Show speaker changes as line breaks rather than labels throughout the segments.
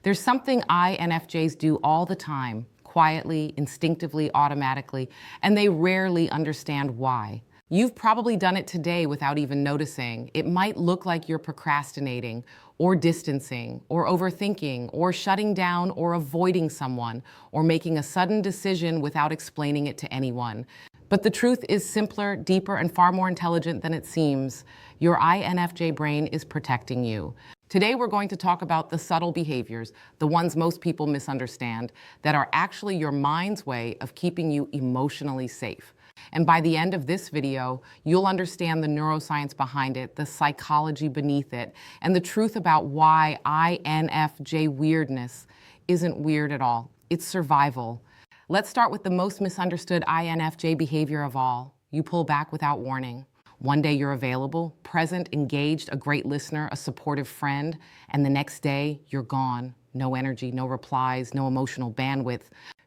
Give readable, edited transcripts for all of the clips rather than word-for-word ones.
There's something INFJs do all the time, quietly, instinctively, automatically, and they rarely understand why. You've probably done it today without even noticing. It might look like you're procrastinating, or distancing, or overthinking, or shutting down, or avoiding someone, or making a sudden decision without explaining it to anyone. But the truth is simpler, deeper, and far more intelligent than it seems. Your INFJ brain is protecting you. Today, we're going to talk about the subtle behaviors, the ones most people misunderstand, that are actually your mind's way of keeping you emotionally safe. And by the end of this video, you'll understand the neuroscience behind it, the psychology beneath it, and the truth about why INFJ weirdness isn't weird at all. It's survival. Let's start with the most misunderstood INFJ behavior of all. You pull back without warning. One day you're available, present, engaged, a great listener, a supportive friend, and the next day you're gone. No energy, no replies, no emotional bandwidth.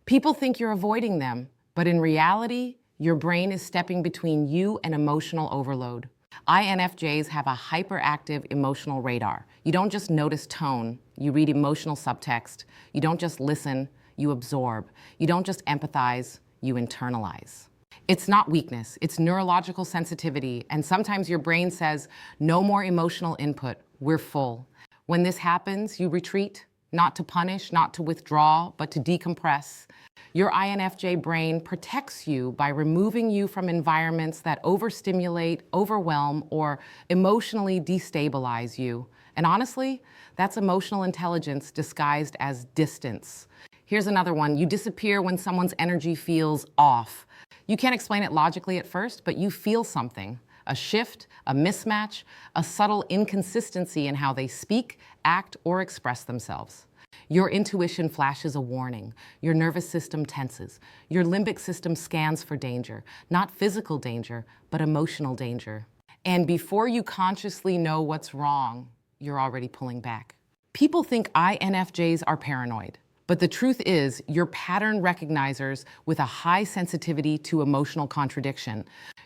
People think you're avoiding them, but in reality, your brain is stepping between you and emotional overload. INFJs have a hyperactive emotional radar. You don't just notice tone, you read emotional subtext. You don't just listen, you absorb. You don't just empathize, you internalize. It's not weakness, it's neurological sensitivity, and sometimes your brain says, no more emotional input, we're full. When this happens, you retreat, not to punish, not to withdraw, but to decompress. Your INFJ brain protects you by removing you from environments that overstimulate, overwhelm, or emotionally destabilize you. And honestly, that's emotional intelligence disguised as distance. Here's another one. You disappear when someone's energy feels off. You can't explain it logically at first, but you feel something. A shift, a mismatch, a subtle inconsistency in how they speak, act, or express themselves. Your intuition flashes a warning. Your nervous system tenses. Your limbic system scans for danger. Not physical danger, but emotional danger. And before you consciously know what's wrong, you're already pulling back. People think INFJs are paranoid. But the truth is, you're pattern recognizers with a high sensitivity to emotional contradiction.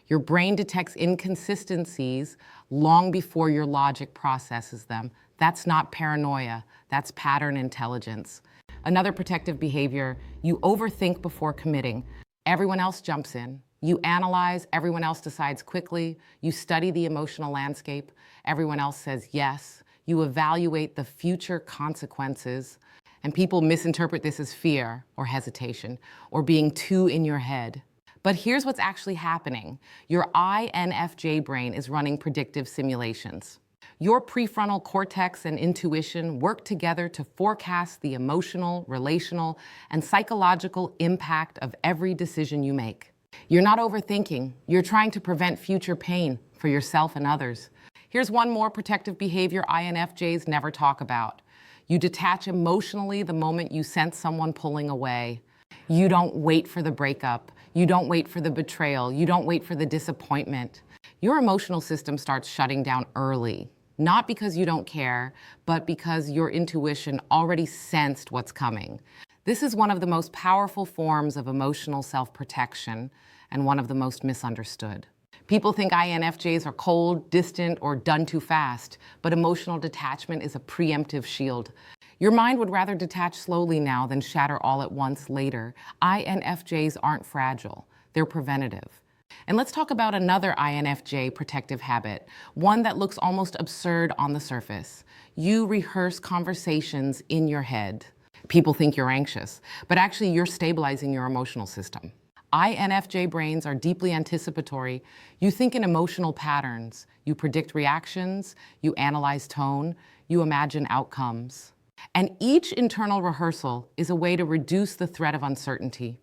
Your brain detects inconsistencies long before your logic processes them. That's not paranoia, that's pattern intelligence. Another protective behavior, you overthink before committing. Everyone else jumps in. You analyze, everyone else decides quickly. You study the emotional landscape, everyone else says yes. You evaluate the future consequences. And people misinterpret this as fear or hesitation or being too in your head. But here's what's actually happening. Your INFJ brain is running predictive simulations. Your prefrontal cortex and intuition work together to forecast the emotional, relational, and psychological impact of every decision you make. You're not overthinking. You're trying to prevent future pain for yourself and others. Here's one more protective behavior INFJs never talk about. You detach emotionally the moment you sense someone pulling away. You don't wait for the breakup. You don't wait for the betrayal. You don't wait for the disappointment. Your emotional system starts shutting down early, not because you don't care, but because your intuition already sensed what's coming. This is one of the most powerful forms of emotional self-protection and one of the most misunderstood. People think INFJs are cold, distant, or done too fast, but emotional detachment is a preemptive shield. Your mind would rather detach slowly now than shatter all at once later. INFJs aren't fragile, they're preventative. And let's talk about another INFJ protective habit, one that looks almost absurd on the surface. You rehearse conversations in your head. People think you're anxious, but actually you're stabilizing your emotional system. INFJ brains are deeply anticipatory. You think in emotional patterns. You predict reactions, you analyze tone, you imagine outcomes. And each internal rehearsal is a way to reduce the threat of uncertainty.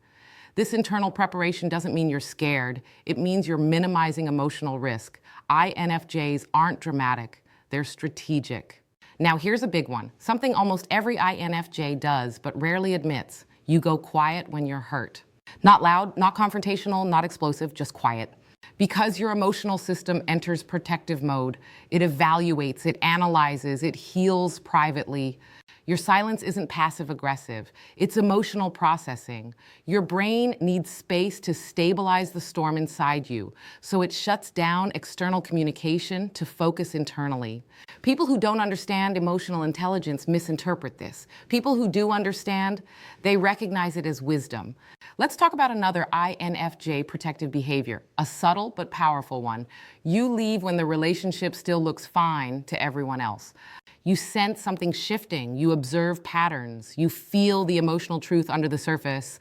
This internal preparation doesn't mean you're scared. It means you're minimizing emotional risk. INFJs aren't dramatic, they're strategic. Now here's a big one, something almost every INFJ does but rarely admits. You go quiet when you're hurt. Not loud, not confrontational, not explosive, just quiet. Because your emotional system enters protective mode, it evaluates, it analyzes, it heals privately. Your silence isn't passive-aggressive. It's emotional processing. Your brain needs space to stabilize the storm inside you, so it shuts down external communication to focus internally. People who don't understand emotional intelligence misinterpret this. People who do understand, they recognize it as wisdom. Let's talk about another INFJ protective behavior, a subtle but powerful one. You leave when the relationship still looks fine to everyone else. You sense something shifting, you observe patterns, you feel the emotional truth under the surface.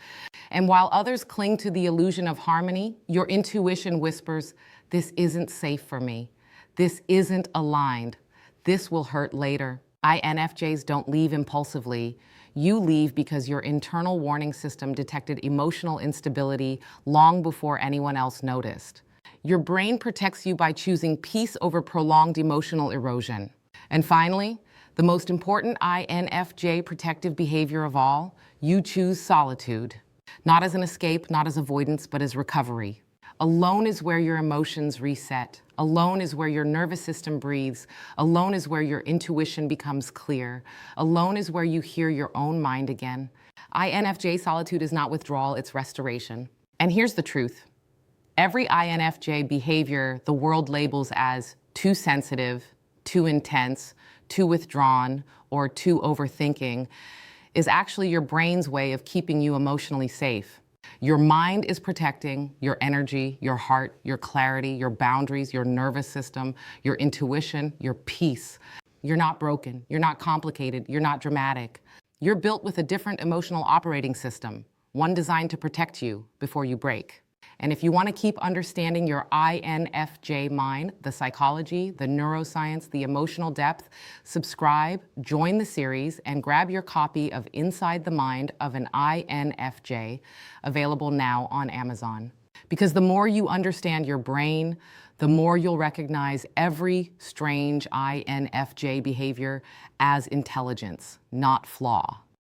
And while others cling to the illusion of harmony, your intuition whispers, "This isn't safe for me. This isn't aligned. This will hurt later." INFJs don't leave impulsively. You leave because your internal warning system detected emotional instability long before anyone else noticed. Your brain protects you by choosing peace over prolonged emotional erosion. And finally, the most important INFJ protective behavior of all, you choose solitude. Not as an escape, not as avoidance, but as recovery. Alone is where your emotions reset. Alone is where your nervous system breathes. Alone is where your intuition becomes clear. Alone is where you hear your own mind again. INFJ solitude is not withdrawal, it's restoration. And here's the truth. Every INFJ behavior the world labels as too sensitive, too intense, too withdrawn, or too overthinking is actually your brain's way of keeping you emotionally safe. Your mind is protecting your energy, your heart, your clarity, your boundaries, your nervous system, your intuition, your peace. You're not broken, you're not complicated, you're not dramatic. You're built with a different emotional operating system, one designed to protect you before you break. And if you want to keep understanding your INFJ mind, the psychology, the neuroscience, the emotional depth, subscribe, join the series, and grab your copy of Inside the Mind of an INFJ, available now on Amazon. Because the more you understand your brain, the more you'll recognize every strange INFJ behavior as intelligence, not flaw.